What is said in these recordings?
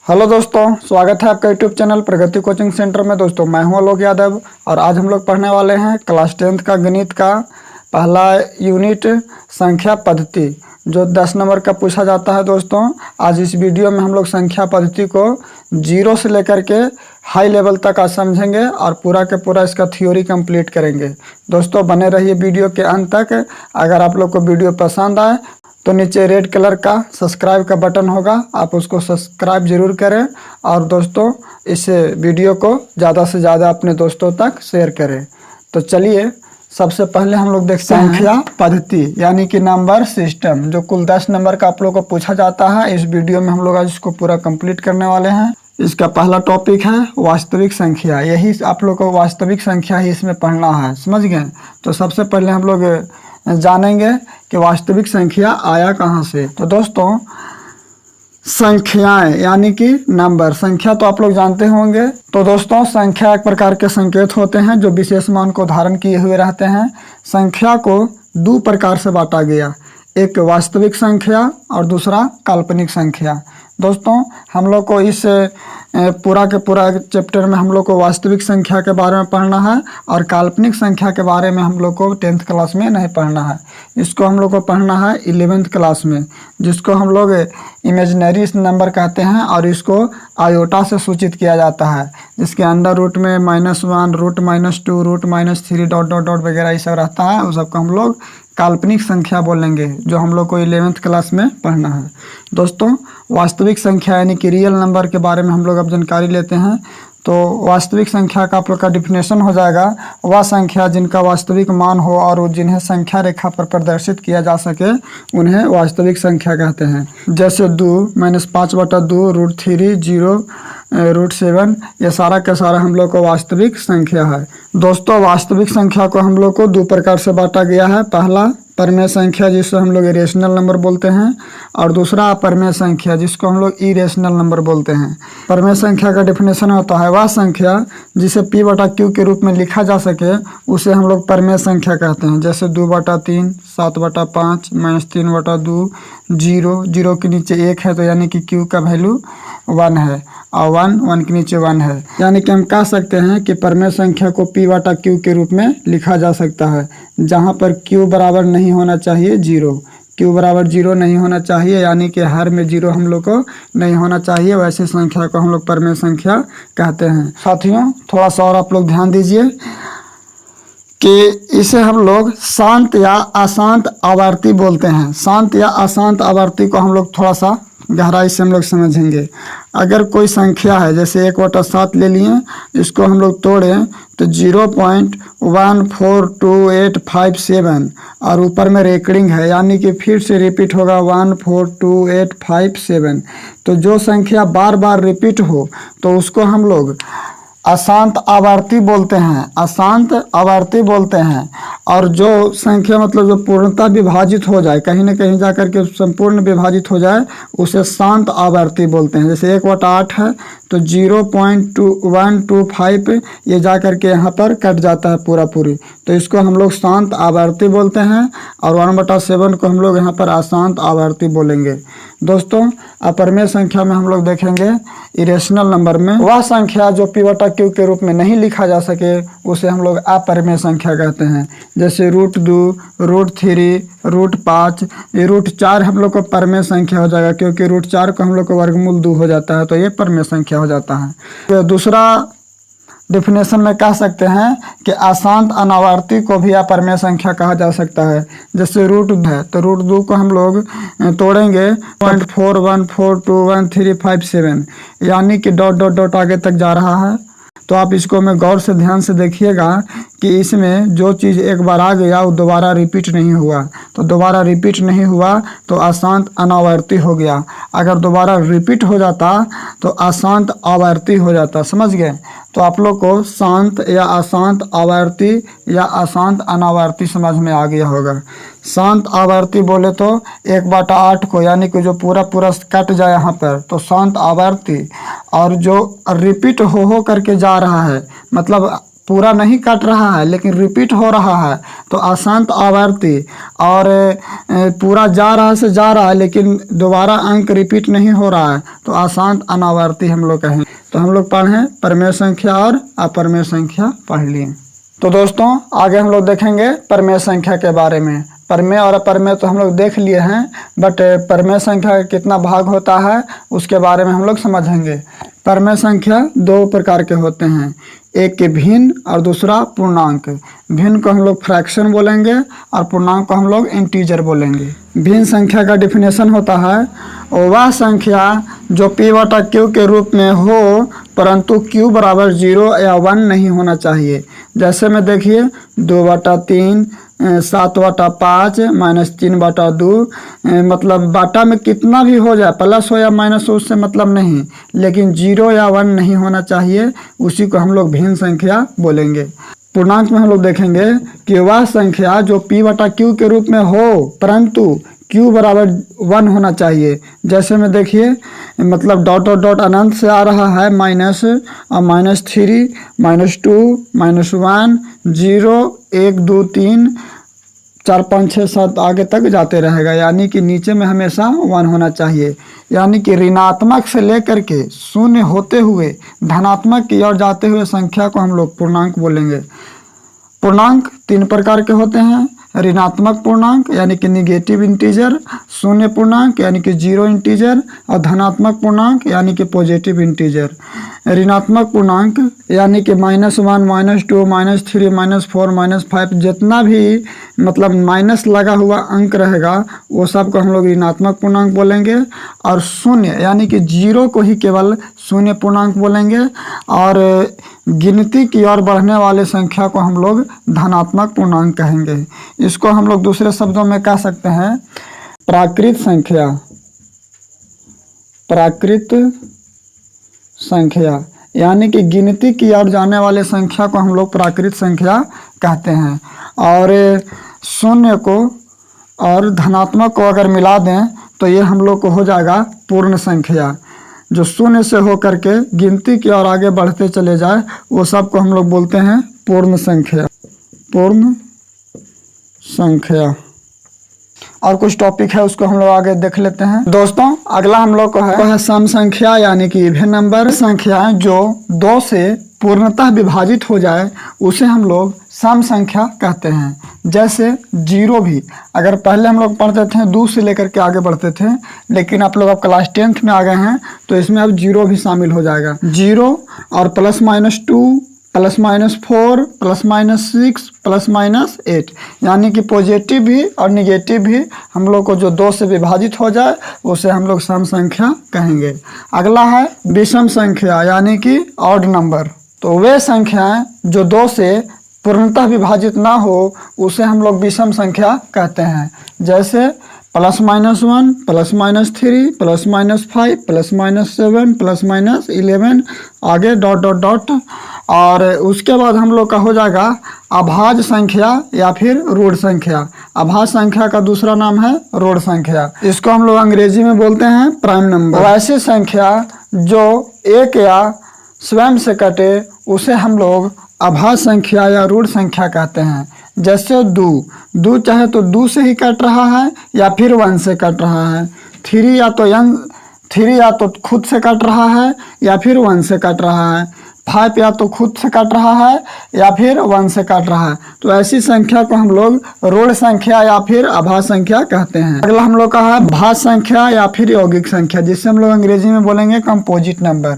Hello दोस्तों, स्वागत है आपका यूट्यूब चैनल प्रगति कोचिंग सेंटर में। दोस्तों मैं हूं आलोक यादव और आज हम लोग पढ़ने वाले हैं क्लास 10th का गणित का पहला यूनिट संख्या पद्धति, जो 10 नंबर का पूछा जाता है। दोस्तों आज इस वीडियो में हम लोग संख्या पद्धति को जीरो से लेकर के हाई लेवल तक आज समझेंगे और पूरा के पूरा इसका थ्योरी कंप्लीट करेंगे। दोस्तों बने रहिए वीडियो के अंत तक। अगर आप लोग को वीडियो पसंद आए तो नीचे रेड कलर का सब्सक्राइब का बटन होगा, आप उसको सब्सक्राइब जरूर करें और दोस्तों इस वीडियो को ज़्यादा से ज़्यादा अपने दोस्तों तक शेयर करें। तो चलिए सबसे पहले हम लोग देखते हैं संख्या पद्धति यानी कि नंबर सिस्टम, जो कुल 10 नंबर का आप लोग को पूछा जाता है। इस वीडियो में हम लोग आज इसको पूरा कंप्लीट करने वाले हैं। इसका पहला टॉपिक है वास्तविक संख्या। यही आप लोग को वास्तविक संख्या ही इसमें पढ़ना है, समझ गए। तो सबसे पहले हम लोग जानेंगे कि वास्तविक संख्या आया कहाँ से। तो दोस्तों संख्याएं यानी कि नंबर, संख्या तो आप लोग जानते होंगे। तो दोस्तों संख्या एक प्रकार के संकेत होते हैं जो विशेष मान को धारण किए हुए रहते हैं। संख्या को दो प्रकार से बांटा गया, एक वास्तविक संख्या और दूसरा काल्पनिक संख्या। दोस्तों हम लोग को इस पूरा के पूरा चैप्टर में हम लोग को वास्तविक संख्या के बारे में पढ़ना है और काल्पनिक संख्या के बारे में हम लोग को 10th क्लास में नहीं पढ़ना है। इसको हम लोग को पढ़ना है 11th क्लास में, जिसको हम लोग इमेजिनरी नंबर कहते हैं और इसको आयोटा से सूचित किया जाता है, जिसके अंडर रूट में -1, root -2, root -3 dot dot dot वगैरह ये सब रहता है। उस सबको हम लोग काल्पनिक संख्या बोलेंगे, जो हम लोग को 11th क्लास में पढ़ना है। दोस्तों वास्तविक संख्या यानी कि रियल नंबर के बारे में हम लोग अब जानकारी लेते हैं। तो वास्तविक संख्या का आप लोग का डिफिनेशन हो जाएगा वह संख्या जिनका वास्तविक मान हो और जिन्हें संख्या रेखा पर प्रदर्शित किया जा सके उन्हें वास्तविक संख्या कहते हैं। जैसे 2 -5/2, √3, 0, √7, ये सारा का सारा हम लोग को वास्तविक संख्या है। दोस्तों वास्तविक संख्या को हम लोग को दो प्रकार से बांटा गया है। पहला परमेय संख्या जिसको हम लोग इरेशनल नंबर बोलते हैं और दूसरा अपरमेय संख्या जिसको हम लोग इरेशनल नंबर बोलते हैं। परमेय संख्या का डिफिनेशन होता है वह संख्या जिसे p/q के रूप में लिखा जा सके उसे हम लोग परमेय संख्या कहते हैं। जैसे 2/3, 7/5, -3/2, 0 के नीचे 1 है तो यानी कि q का वैल्यू 1 है और 1 के नीचे 1 है। यानी कि हम कह सकते हैं कि परमेय संख्या को p/q के रूप में लिखा जा सकता है, जहाँ पर q बराबर नहीं होना चाहिए 0, q बराबर 0 नहीं होना चाहिए, यानी कि हर में 0 हम लोग को नहीं होना चाहिए। वैसे संख्या को हम लोग परमेय संख्या कहते हैं। साथियों थोड़ा सा और आप लोग ध्यान दीजिए कि इसे हम लोग शांत या अशांत आवर्ती बोलते हैं। शांत या अशांत आवर्ती को हम लोग थोड़ा सा गहराई से हम लोग समझेंगे। अगर कोई संख्या है जैसे 1/7 ले लिए, इसको हम लोग तोड़ें तो 0.142857 और ऊपर में रेकरिंग है, यानी कि फिर से रिपीट होगा 142857। तो जो संख्या बार बार रिपीट हो तो उसको हम लोग अशांत आवर्ती बोलते हैं, अशांत आवर्ती बोलते हैं। और जो संख्या मतलब जो पूर्णतः विभाजित हो जाए, कहीं न कहीं जाकर के संपूर्ण विभाजित हो जाए, उसे शांत आवर्ती बोलते हैं। जैसे 1/8 है तो 0.125 ये जाकर के यहाँ पर कट जाता है पूरा पूरी, तो इसको हम लोग शांत आवर्ती बोलते हैं। और 1/7 को हम लोग यहाँ पर अशांत आवर्ती बोलेंगे। दोस्तों अपरमेय संख्या में हम लोग देखेंगे इरेशनल नंबर में वह संख्या जो p/q के रूप में नहीं लिखा जा सके उसे हम लोग अपरमेय संख्या कहते हैं। जैसे √2, √3, √5, ये √4 हम लोग को परमेय संख्या हो जाएगा, क्योंकि √4 को हम लोग को वर्गमूल 2 हो जाता है, तो ये परमेय संख्या हो जाता है। तो दूसरा डिफिनेशन में कह सकते हैं कि अशांत अनावर्ती को भी अपरमेय संख्या कहा जा सकता है। जैसे √2 है तो √2 को हम लोग तोड़ेंगे 0.41421357, यानी कि डॉट डॉट डॉट आगे तक जा रहा है। तो आप इसको में गौर से ध्यान से देखिएगा कि इसमें जो चीज़ एक बार आ गया वो दोबारा रिपीट नहीं हुआ, तो दोबारा रिपीट नहीं हुआ तो अशांत अनावर्ती हो गया। अगर दोबारा रिपीट हो जाता तो अशांत आवर्ती हो जाता, समझ गए। तो आप लोग को शांत या अशांत आवर्ती या अशांत अनावर्ती समझ में आ गया होगा। शांत आवर्ती बोले तो 1/8 को यानी कि जो पूरा पूरा कट जाए यहाँ पर तो शांत आवर्ती, और जो रिपीट हो करके जा रहा है मतलब पूरा नहीं कट रहा है लेकिन रिपीट हो रहा है तो अशांत आवर्ती, और पूरा जा रहा है लेकिन दोबारा अंक रिपीट नहीं हो रहा है तो अशांत अनावर्ती हम लोग कहें। तो हम लोग पढ़ें प्रमेय संख्या और अप्रमेय संख्या पढ़ लिए। तो दोस्तों आगे हम लोग देखेंगे प्रमेय संख्या के बारे में। प्रमेय और अप्रमेय तो हम लोग देख लिए हैं, बट प्रमेय संख्या का कितना भाग होता है उसके बारे में हम लोग समझेंगे। प्रमेय संख्या दो प्रकार के होते हैं, एक के भिन्न और दूसरा पूर्णांक। भिन्न को हम लोग फ्रैक्शन बोलेंगे और पूर्णांक को हम लोग इंटीजर बोलेंगे। भिन्न संख्या का डिफिनेशन होता है वह संख्या जो p/q के रूप में हो परंतु q बराबर 0 या 1 नहीं होना चाहिए। जैसे में देखिए 2/3, 7/5, -3/2, मतलब बाटा में कितना भी हो जाए, प्लस हो या माइनस हो उससे मतलब नहीं, लेकिन 0 या 1 नहीं होना चाहिए, उसी को हम लोग भिन्न संख्या बोलेंगे। पूर्णांक में हम लोग देखेंगे कि वह संख्या जो p/q के रूप में हो परंतु q बराबर 1 होना चाहिए। जैसे में देखिए मतलब डॉट डॉट डॉट अनंत से आ रहा है माइनस और -3, -2, -1, 0, 1, 2, 3, 4, 5, 6, 7 आगे तक जाते रहेगा, यानी कि नीचे में हमेशा 1 होना चाहिए। यानी कि ऋणात्मक से लेकर के शून्य होते हुए धनात्मक की ओर जाते हुए संख्या को हम लोग पूर्णांक बोलेंगे। पूर्णांक 3 प्रकार के होते हैं, ऋणात्मक पूर्णांक यानी कि निगेटिव इंटीजर, शून्य पूर्णांक यानी कि 0 इंटीजर, और धनात्मक पूर्णांक यानी कि पॉजिटिव इंटीजर। ऋणात्मक पूर्णांक यानी कि -1, -2, -3, -4, -5 जितना भी मतलब माइनस लगा हुआ अंक रहेगा वो सब को हम लोग ऋणात्मक पूर्णांक बोलेंगे। और शून्य यानी कि 0 को ही केवल शून्य पूर्णांक बोलेंगे, और गिनती की ओर बढ़ने वाले संख्या को हम लोग धनात्मक पूर्णांक कहेंगे। इसको हम लोग दूसरे शब्दों में कह सकते हैं प्राकृत संख्या। प्राकृत संख्या यानी कि गिनती की ओर जाने वाले संख्या को हम लोग प्राकृत संख्या कहते हैं। और शून्य को और धनात्मक को अगर मिला दें तो ये हम लोग को हो जाएगा पूर्ण संख्या। जो शून्य से होकर के गिनती की ओर आगे बढ़ते चले जाए वो सब को हम लोग बोलते हैं पूर्ण संख्या। पूर्ण संख्या। और कुछ टॉपिक है उसको हम लोग आगे देख लेते हैं। दोस्तों अगला हम लोग को है सम संख्या यानी कि इवन नंबर। संख्या जो 2 से पूर्णतः विभाजित हो जाए उसे हम लोग सम संख्या कहते हैं। जैसे 0 भी, अगर पहले हम लोग पढ़ते थे 2 से लेकर के आगे बढ़ते थे, लेकिन आप लोग अब क्लास 10th में आ गए हैं तो इसमें अब 0 भी शामिल हो जाएगा। 0 और +-2, +-4, +-6, +-8, यानी कि पॉजिटिव भी और निगेटिव भी हम लोग को जो 2 से विभाजित हो जाए उसे हम लोग सम संख्या कहेंगे। अगला है विषम संख्या यानी कि ऑड नंबर। तो वे संख्याएं जो 2 से पूर्णतः विभाजित ना हो उसे हम लोग विषम संख्या कहते हैं। जैसे +-1, +-3, +-5, +-7, +-11 आगे डॉट डॉट डॉट। और उसके बाद हम लोग का हो जाएगा अभाज्य संख्या या फिर ऋण संख्या। अभाज्य संख्या का दूसरा नाम है ऋण संख्या। इसको हम लोग अंग्रेजी में बोलते हैं प्राइम नंबर। ऐसी संख्या जो एक या स्वयं से कटे उसे हम लोग अभाज्य संख्या या ऋण संख्या कहते हैं। जैसे 2 चाहे तो 2 से ही कट रहा है या फिर 1 से कट रहा है। 3 या तो खुद से कट रहा है या फिर 1 से कट रहा है। 5 या तो खुद से कट रहा है या फिर 1 से कट रहा है। तो ऐसी संख्या को हम लोग ऋण संख्या या फिर अभाज्य संख्या कहते हैं। अगला हम लोग का है भाज्य संख्या या फिर यौगिक संख्या, जिसे हम लोग अंग्रेजी में बोलेंगे कंपोजिट नंबर।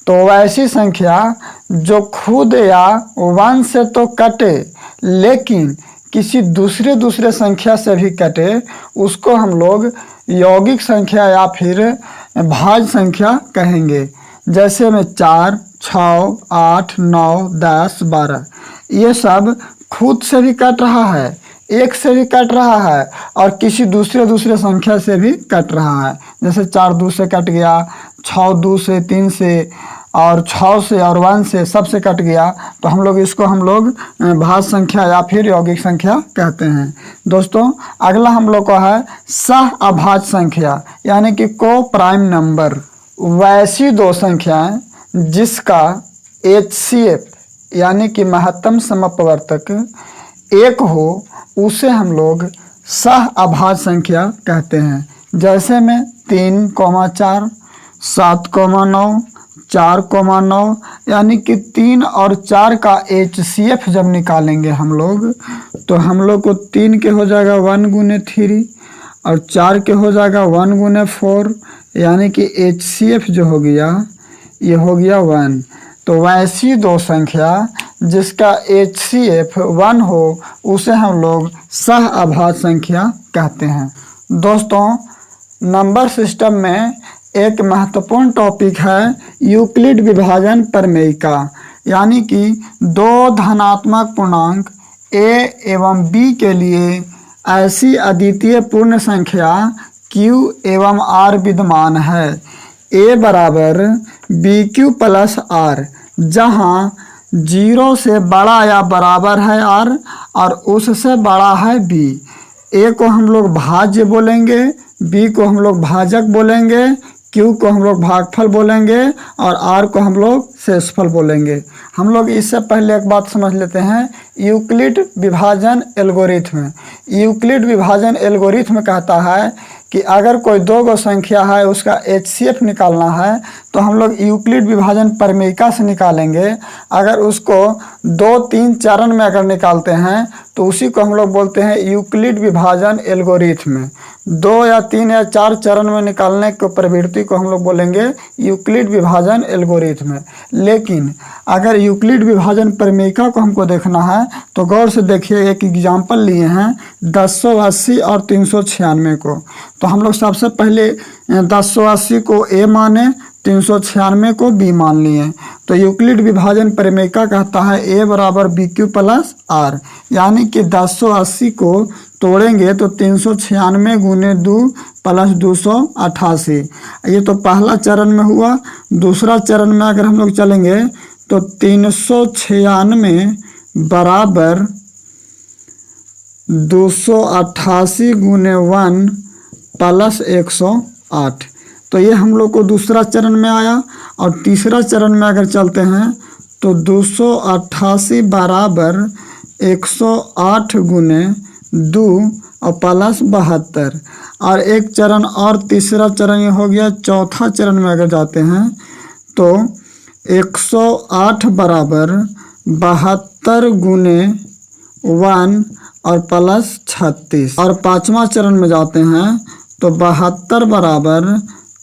तो ऐसी संख्या जो खुद या 1 से तो कटे लेकिन किसी दूसरे संख्या से भी कटे उसको हम लोग यौगिक संख्या या फिर भाज्य संख्या कहेंगे। जैसे में 4, 6, 8, 9, 10, 12 ये सब खुद से भी कट रहा है, एक से भी कट रहा है और किसी दूसरे संख्या से भी कट रहा है। जैसे 4 2 से कट गया, 6 2 से, 3 से, और 6 से और 1 से, सबसे कट गया। तो हम लोग इसको भाज्य संख्या या फिर यौगिक संख्या कहते हैं। दोस्तों अगला हम लोग का है सह अभाज्य संख्या यानी कि को प्राइम नंबर। वैसी 2 संख्याएं जिसका HCF यानी कि महत्तम समअपवर्तक एक हो उसे हम लोग सह अभाज्य संख्या कहते हैं। जैसे में 3,4, 7,9, 4,9 यानी कि 3 और 4 का HCF जब निकालेंगे हम लोग तो हम लोग को 3 के हो जाएगा 1 गुने 3 और 4 के हो जाएगा 1 गुने 4 यानी कि HCF जो हो गया ये हो गया 1। तो वैसी दो संख्या जिसका HCF 1 हो उसे हम लोग सह अभाज्य संख्या कहते हैं। दोस्तों, नंबर सिस्टम में एक महत्वपूर्ण टॉपिक है यूक्लिड विभाजन प्रमेयिका, यानी कि दो धनात्मक पूर्णांक a एवं b के लिए ऐसी अद्वितीय पूर्ण संख्या q एवं r विद्यमान है। a बराबर bq प्लस r, जहाँ 0 से बड़ा या बराबर है r और उससे बड़ा है b। a को हम लोग भाज्य बोलेंगे, b को हम लोग भाजक बोलेंगे, q को हम लोग भागफल बोलेंगे और r को हम लोग शेषफल बोलेंगे। हम लोग इससे पहले एक बात समझ लेते हैं, यूक्लिड विभाजन एल्गोरिथ्म। यूक्लिड विभाजन एल्गोरिथ्म कहता है कि अगर कोई दो गो संख्या है उसका HCF निकालना है तो हम लोग यूक्लिड विभाजन प्रमेयिका से निकालेंगे। अगर उसको 2-3 चरण में अगर निकालते हैं तो उसी को हम लोग बोलते हैं यूक्लिड विभाजन एल्गोरिथ्म। 2 या 3 या 4 चरण में निकालने की प्रवृत्ति को हम लोग बोलेंगे यूक्लिड विभाजन एल्गोरिथ्म। लेकिन अगर यूक्लिड विभाजन प्रमेयिका को हमको देखना है तो गौर से देखिए, एक एग्जाम्पल लिए हैं 1080 और 396 को। तो हम लोग सबसे पहले 1080 को a माने, 396 को b मान लिए। तो यूक्लिड विभाजन प्रमेयिका कहता है a बराबर bq प्लस r, यानी कि 1080 को तोड़ेंगे तो 396 गुने 2 प्लस 288। ये तो पहला चरण में हुआ। दूसरा चरण में अगर हम लोग चलेंगे तो 396 बराबर 288 गुने 1 प्लस 108। तो ये हम लोग को दूसरा चरण में आया। और तीसरा चरण में अगर चलते हैं तो 288 बराबर 108 गुने 2 और प्लस 72। और एक चरण और तीसरा चरण ये हो गया। चौथा चरण में अगर जाते हैं तो 108 बराबर 72 गुने 1 और प्लस 36। और पाँचवा चरण में जाते हैं तो 72 बराबर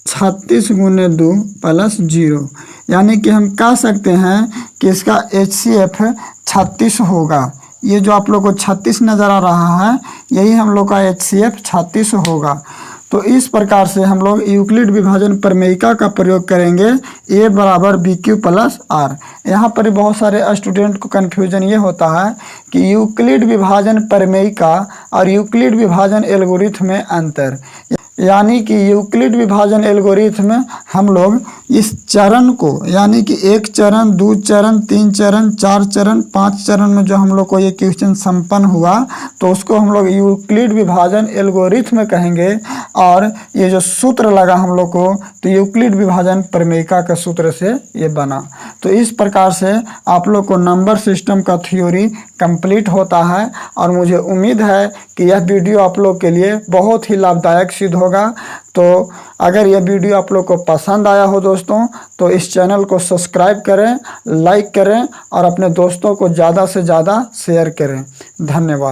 36 गुने 2 प्लस 0, यानी कि हम कह सकते हैं कि इसका HCF 36 होगा। ये जो आप लोग को 36 नज़र आ रहा है यही हम लोग का HCF 36 होगा। तो इस प्रकार से हम लोग यूक्लिड विभाजन प्रमेयिका का प्रयोग करेंगे a बराबर bq प्लस r। यहाँ पर बहुत सारे स्टूडेंट को कन्फ्यूजन ये होता है कि यूक्लिड विभाजन प्रमेयिका और यूक्लिड विभाजन एल्गोरिथ्म में अंतर, यानी कि यूक्लिड विभाजन एल्गोरिथ्म में हम लोग इस चरण को, यानी कि 1 चरण, 2 चरण, 3 चरण, 4 चरण, 5 चरण में जो हम लोग को ये क्वेश्चन संपन्न हुआ तो उसको हम लोग यूक्लिड विभाजन एल्गोरिथ्म कहेंगे। और ये जो सूत्र लगा हम लोग को तो यूक्लिड विभाजन प्रमेयिका के सूत्र से ये बना। तो इस प्रकार से आप लोग को नंबर सिस्टम का थ्योरी कंप्लीट होता है। और मुझे उम्मीद है कि यह वीडियो आप लोग के लिए बहुत ही लाभदायक सिद्ध होगा। तो अगर यह वीडियो आप लोग को पसंद आया हो दोस्तों तो इस चैनल को सब्सक्राइब करें, लाइक करें और अपने दोस्तों को ज़्यादा से ज़्यादा शेयर करें। धन्यवाद।